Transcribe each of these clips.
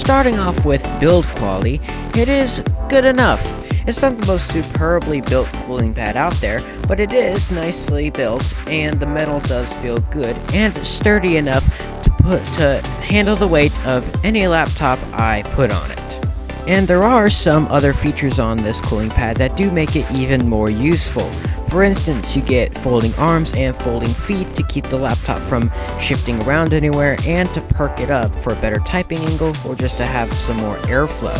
starting off with build quality, it is good enough. It's not the most superbly built cooling pad out there, but it is nicely built, and the metal does feel good and sturdy enough to handle the weight of any laptop I put on it. And there are some other features on this cooling pad that do make it even more useful. For instance, you get folding arms and folding feet to keep the laptop from shifting around anywhere, and to perk it up for a better typing angle or just to have some more airflow.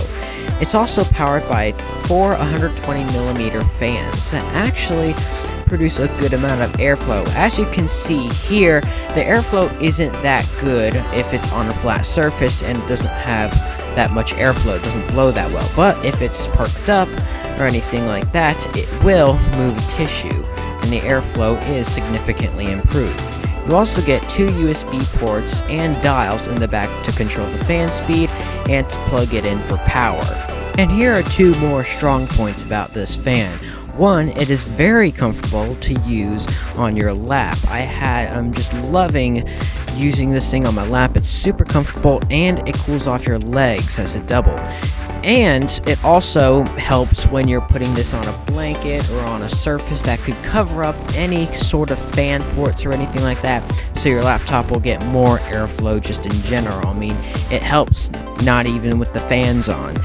It's also powered by 4 120mm fans that actually produce a good amount of airflow. As you can see here, the airflow isn't that good if it's on a flat surface and it doesn't have that much airflow, it doesn't blow that well. But if it's perked up or anything like that, it will move tissue and the airflow is significantly improved. You also get 2 USB ports and dials in the back to control the fan speed and to plug it in for power. And here are 2 more strong points about this fan. One, it is very comfortable to use on your lap. I'm just loving using this thing on my lap. It's super comfortable and it cools off your legs as a double. And it also helps when you're putting this on a blanket or on a surface that could cover up any sort of fan ports or anything like that, so your laptop will get more airflow just in general. I mean, it helps not even with the fans on.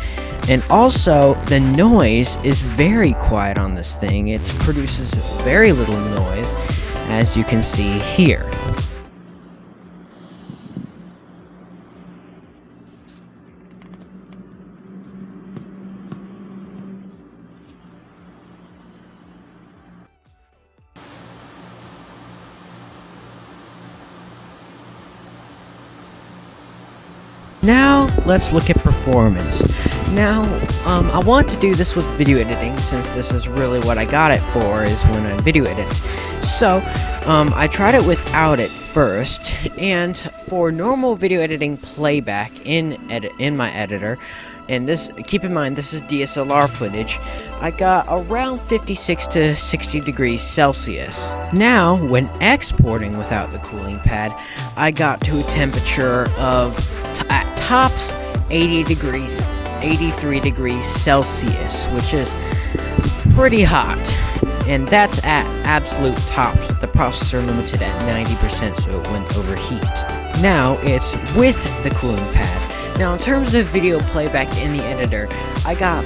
And also, the noise is very quiet on this thing. It produces very little noise, as you can see here. Now, let's look at performance. Now, I want to do this with video editing, since this is really what I got it for, is when I video edit. So, I tried it without it first, and for normal video editing playback in my editor, and this, keep in mind, this is DSLR footage, I got around 56 to 60 degrees Celsius. Now, when exporting without the cooling pad, I got to a temperature of, at tops, 83 degrees Celsius, which is pretty hot. And that's at absolute tops. The processor limited at 90%, so it wouldn't overheat. Now, it's with the cooling pad. Now, in terms of video playback in the editor, I got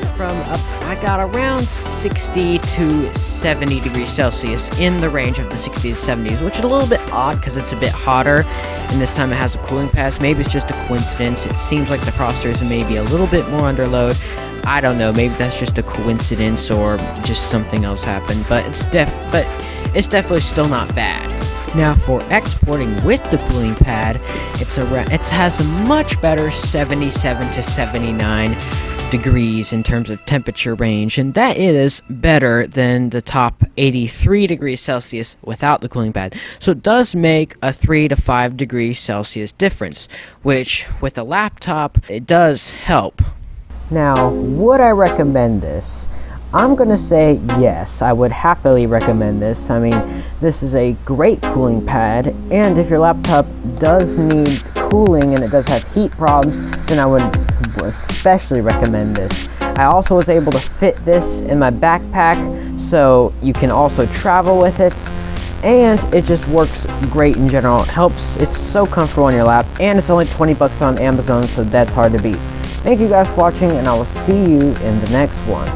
around 60 to 70 degrees Celsius, in the range of the 60s to 70s, which is a little bit odd because it's a bit hotter, and this time it has a cooling pad. So maybe it's just a coincidence. It seems like the processor is maybe a little bit more under load. I don't know, maybe that's just a coincidence or just something else happened, but it's definitely still not bad. Now, for exporting with the cooling pad, it has a much better 77 to 79 degrees in terms of temperature range, and that is better than the top 83 degrees Celsius without the cooling pad. So it does make a 3 to 5 degrees Celsius difference, which with a laptop, it does help. Now, would I recommend this? I'm gonna say yes, I would happily recommend this. I mean, this is a great cooling pad, and if your laptop does need cooling and it does have heat problems, then I would especially recommend this. I also was able to fit this in my backpack, so you can also travel with it, and it just works great in general. It helps, it's so comfortable on your lap, and it's only 20 bucks on Amazon, so that's hard to beat. Thank you guys for watching, and I will see you in the next one.